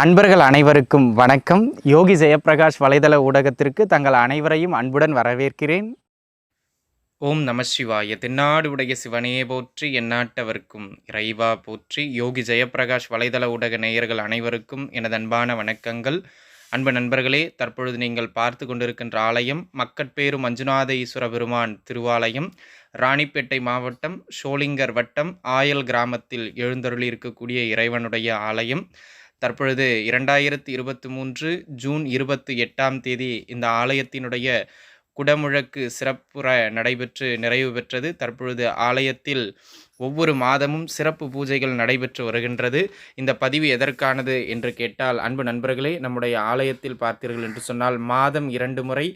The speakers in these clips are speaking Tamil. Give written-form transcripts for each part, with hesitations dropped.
அன்பர்கள் அனைவருக்கும் வணக்கம். யோகி ஜெயப்பிரகாஷ் வலைதள ஊடகத்திற்கு தங்கள் அனைவரையும் அன்புடன் வரவேற்கிறேன். ஓம் நம சிவாய. தென்னாடு உடைய சிவனையே போற்றி, எந்நாட்டவர்க்கும் இறைவா போற்றி. யோகி ஜெயப்பிரகாஷ் வலைதள ஊடக நேயர்கள் அனைவருக்கும் எனது அன்பான வணக்கங்கள். அன்பு நண்பர்களே, தற்பொழுது நீங்கள் பார்த்து கொண்டிருக்கின்ற ஆலயம் மக்கட்பேரு மஞ்சுநாத ஈஸ்வர பெருமான் திருவாலயம், ராணிப்பேட்டை மாவட்டம் ஷோலிங்கர் வட்டம் ஆயல் கிராமத்தில் எழுந்தருளி இருக்கக்கூடிய இறைவனுடைய ஆலயம். தற்பொழுது 2023 ஜூன் 28 இந்த ஆலயத்தினுடைய குடமுழக்கு சிறப்புற நடைபெற்று நிறைவு பெற்றது. தற்பொழுது ஆலயத்தில் ஒவ்வொரு மாதமும் சிறப்பு பூஜைகள் நடைபெற்று வருகின்றது. இந்த பதிவு எதற்கானது என்று கேட்டால், அன்பு நண்பர்களே, நம்முடைய ஆலயத்தில் பார்த்தீர்கள் என்று சொன்னால் மாதம் 2 முறை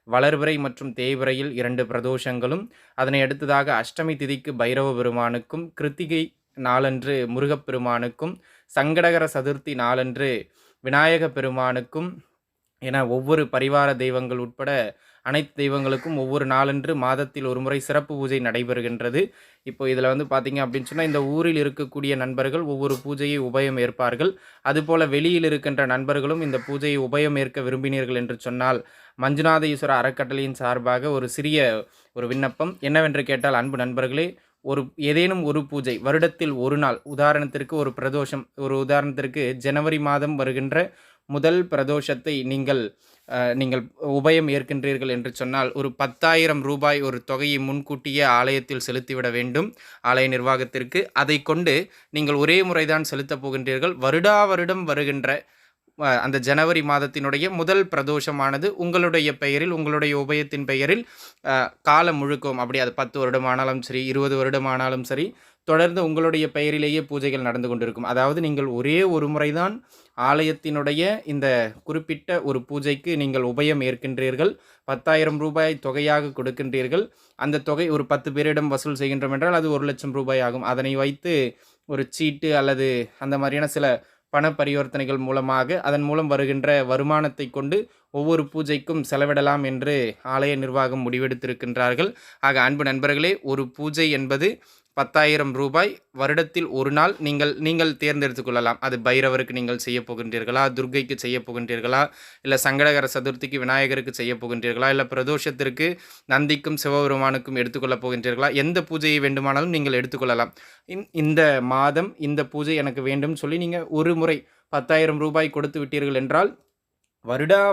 வளர்பிறை மற்றும் தேய்பிறையில் 2 பிரதோஷங்களும், அதனை அடுத்ததாக அஷ்டமி திதிக்கு பைரவ பெருமானுக்கும், கிருத்திகை நாளன்று முருகப்பெருமானுக்கும், சங்கடகர சதுர்த்தி நாளன்று விநாயக பெருமானுக்கும் என ஒவ்வொரு பரிவார தெய்வங்கள் உட்பட அனைத்து தெய்வங்களுக்கும் ஒவ்வொரு நாளன்று மாதத்தில் ஒரு முறை சிறப்பு பூஜை நடைபெறுகின்றது. இப்போ இதில் பார்த்தீங்க அப்படின்னு சொன்னால், இந்த ஊரில் இருக்கக்கூடிய நண்பர்கள் ஒவ்வொரு பூஜையை உபயம் ஏற்பார்கள். அதுபோல் வெளியில் இருக்கின்ற நண்பர்களும் இந்த பூஜையை உபயம் ஏற்க விரும்பினீர்கள் என்று சொன்னால், மஞ்சுநாத ஈஸ்வர அறக்கட்டளையின் சார்பாக ஒரு சிறிய விண்ணப்பம் என்னவென்று கேட்டால், அன்பு நண்பர்களே, ஏதேனும் ஒரு பூஜை வருடத்தில் ஒரு நாள், உதாரணத்திற்கு ஒரு பிரதோஷம், உதாரணத்திற்கு ஜனவரி மாதம் வருகின்ற முதல் பிரதோஷத்தை நீங்கள் உபயம் ஏற்கின்றீர்கள் என்று சொன்னால், ஒரு 10,000 ரூபாய் ஒரு தொகையை முன்கூட்டியே ஆலயத்தில் செலுத்திவிட வேண்டும் ஆலய நிர்வாகத்திற்கு. அதை கொண்டு நீங்கள் ஒரே முறைதான் செலுத்தப் போகின்றீர்கள். வருடம் வருகின்ற அந்த ஜனவரி மாதத்தினுடைய முதல் பிரதோஷமானது உங்களுடைய பெயரில், உங்களுடைய உபயத்தின் பெயரில் காலம் முழுக்கும், அப்படி அது 10 வருடமானாலும் சரி, 20 வருடமானாலும் சரி, தொடர்ந்து உங்களுடைய பெயரிலேயே பூஜைகள் நடந்து கொண்டிருக்கும். அதாவது நீங்கள் ஒரே ஒரு முறைதான் ஆலயத்தினுடைய இந்த குறிப்பிட்ட ஒரு பூஜைக்கு நீங்கள் உபயம் ஏற்கின்றீர்கள். 10,000 ரூபாய் தொகையாக கொடுக்கின்றீர்கள். அந்த தொகை ஒரு 10 பேரிடம் வசூல் செய்கின்றோம் என்றால் அது 1,00,000 ரூபாய் ஆகும். அதனை வைத்து ஒரு சீட்டு அல்லது அந்த மாதிரியான சில பண பரிவர்த்தனைகள் மூலமாக அதன் மூலம் வருகின்ற வருமானத்தை கொண்டு ஒவ்வொரு பூஜைக்கும் செலவிடலாம் என்று ஆலய நிர்வாகம் முடிவெடுத்திருக்கின்றார்கள். ஆக அன்பு நண்பர்களே, ஒரு பூஜை என்பது 10,000 ரூபாய். வருடத்தில் ஒரு நாள் நீங்கள் தேர்ந்தெடுத்து கொள்ளலாம். அது பைரவருக்கு நீங்கள் செய்ய போகின்றீர்களா, துர்க்கைக்கு செய்ய போகின்றீர்களா, இல்லை சங்கடகர சதுர்த்திக்கு விநாயகருக்கு செய்ய போகின்றீர்களா, இல்லை பிரதோஷத்திற்கு நந்திக்கும் சிவபெருமானுக்கும் எடுத்துக்கொள்ளப் போகின்றீர்களா, எந்த பூஜையை வேண்டுமானாலும் நீங்கள் எடுத்துக்கொள்ளலாம். இந்த மாதம் இந்த பூஜை எனக்கு வேண்டும் சொல்லி நீங்கள் ஒரு முறை 10,000 ரூபாய் கொடுத்து விட்டீர்கள் என்றால்,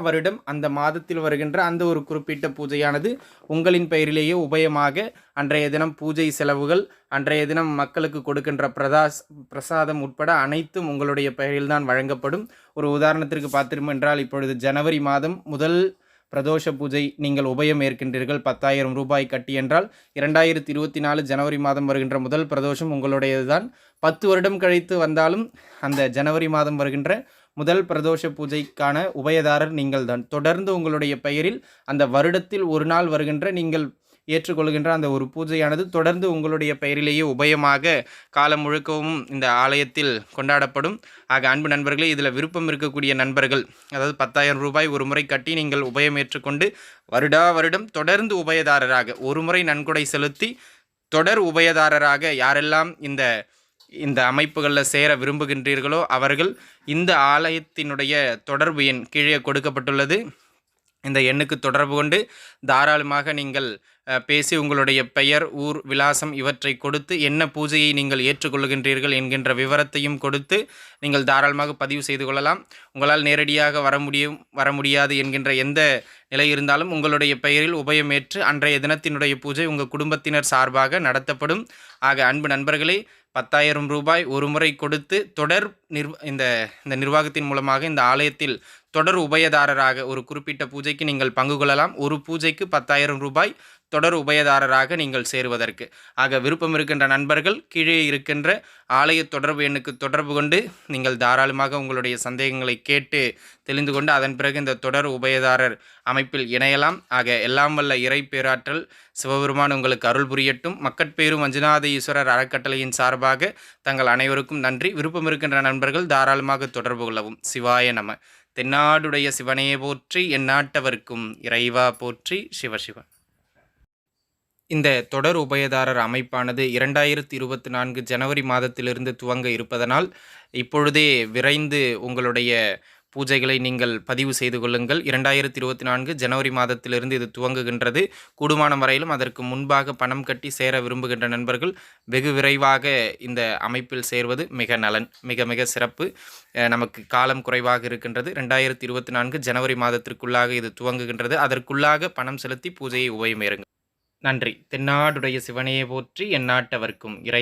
வருடம் அந்த மாதத்தில் வருகின்ற அந்த ஒரு குறிப்பிட்ட பூஜையானது உங்களின் பெயரிலேயே உபயமாக அன்றைய தினம் பூஜை செலவுகள், அன்றைய தினம் மக்களுக்கு கொடுக்கின்ற பிரசாதம் உட்பட அனைத்தும் உங்களுடைய பெயரில்தான் வழங்கப்படும். ஒரு உதாரணத்திற்கு பார்த்தோம் என்றால், இப்பொழுது ஜனவரி மாதம் முதல் பிரதோஷ பூஜை நீங்கள் உபயம் ஏற்கின்றீர்கள் 10,000 ரூபாய் கட்டி என்றால், 2024 ஜனவரி மாதம் வருகின்ற முதல் பிரதோஷம் உங்களுடையது தான். 10 வருடம் கழித்து வந்தாலும் அந்த ஜனவரி மாதம் வருகின்ற முதல் பிரதோஷ பூஜைக்கான உபயதாரர் நீங்கள் தான். தொடர்ந்து உங்களுடைய பெயரில் அந்த வருடத்தில் ஒரு நாள் வருகின்ற நீங்கள் ஏற்றுக்கொள்கின்ற அந்த ஒரு பூஜையானது தொடர்ந்து உங்களுடைய பெயரிலேயே உபயமாக காலம் முழுக்கவும் இந்த ஆலயத்தில் கொண்டாடப்படும். ஆக அன்பு நண்பர்களே, இதில் விருப்பம் இருக்கக்கூடிய நண்பர்கள், அதாவது 10,000 ரூபாய் ஒரு முறை கட்டி நீங்கள் உபயம் ஏற்றுக்கொண்டு வருடம் தொடர்ந்து உபயதாரராக, ஒரு முறை நன்கொடை செலுத்தி தொடர் உபயதாரராக யாரெல்லாம் இந்த அமைப்புகளில் சேர விரும்புகின்றீர்களோ அவர்கள் இந்த ஆலயத்தினுடைய தொடர்பு எண் கீழே கொடுக்கப்பட்டுள்ளது. இந்த எண்ணுக்கு தொடர்பு கொண்டு தாராளமாக நீங்கள் பேசி உங்களுடைய பெயர், ஊர், விலாசம் இவற்றை கொடுத்து என்ன பூஜையை நீங்கள் ஏற்றுக்கொள்கின்றீர்கள் என்கின்ற விவரத்தையும் கொடுத்து நீங்கள் தாராளமாக பதிவு செய்து கொள்ளலாம். உங்களால் நேரடியாக வர முடியாது என்கின்ற எந்த நிலை இருந்தாலும் உங்களுடைய பெயரில் உபயமேற்று அன்றைய தினத்தினுடைய பூஜை உங்கள் குடும்பத்தினர் சார்பாக நடத்தப்படும். ஆக அன்பு நண்பர்களே, 10,000 ரூபாய் ஒரு முறை கொடுத்து தொடர் இந்த நிர்வாகத்தின் மூலமாக இந்த ஆலயத்தில் தொடர் உபயதாரராக ஒரு குறிப்பிட்ட பூஜைக்கு நீங்கள் பங்கு கொள்ளலாம். ஒரு பூஜைக்கு 10,000 ரூபாய் தொடர் உபயதாரராக நீங்கள் சேருவதற்கு. ஆக விருப்பம் இருக்கின்ற நண்பர்கள் கீழே இருக்கின்ற ஆலய தொடர்பு எண்ணுக்கு தொடர்பு கொண்டு நீங்கள் தாராளமாக உங்களுடைய சந்தேகங்களை கேட்டு தெளிந்து கொண்டு அதன் பிறகு இந்த தொடர் உபயதாரர் அமைப்பில் இணையலாம். ஆக எல்லாம் வல்ல இறை பேராற்றல் சிவபெருமான் உங்களுக்கு அருள் புரியட்டும். மக்கட்பேரு மஞ்சுநாத ஈஸ்வரர் அறக்கட்டளையின் சார்பாக தங்கள் அனைவருக்கும் நன்றி. விருப்பம் இருக்கின்ற நண்பர்கள் தாராளமாக தொடர்பு கொள்ளவும். சிவாய நம. தென்னாடுடைய சிவனையே போற்றி, எந்நாட்டவர்க்கும் இறைவா போற்றி. சிவசிவ. இந்த தொடர் உபயதாரர் அமைப்பானது 2024 ஜனவரி மாதத்திலிருந்து துவங்க இருப்பதனால், இப்பொழுதே விரைந்து உங்களுடைய பூஜைகளை நீங்கள் பதிவு செய்து கொள்ளுங்கள். 2024 ஜனவரி மாதத்திலிருந்து இது துவங்குகின்றது. கூடுமான வரையிலும் அதற்கு முன்பாக பணம் கட்டி சேர விரும்புகின்ற நண்பர்கள் வெகு விரைவாக இந்த அமைப்பில் சேர்வது மிக நலன். மிக மிக சிறப்பு. நமக்கு காலம் குறைவாக இருக்கின்றது. 2024 ஜனவரி மாதத்திற்குள்ளாக இது துவங்குகின்றது. அதற்குள்ளாக பணம் செலுத்தி பூஜையை உபயமேறுங்கள். நன்றி. தென்னாடுடைய சிவனையே போற்றி எந்நாட்டவர்க்கும் இறைவா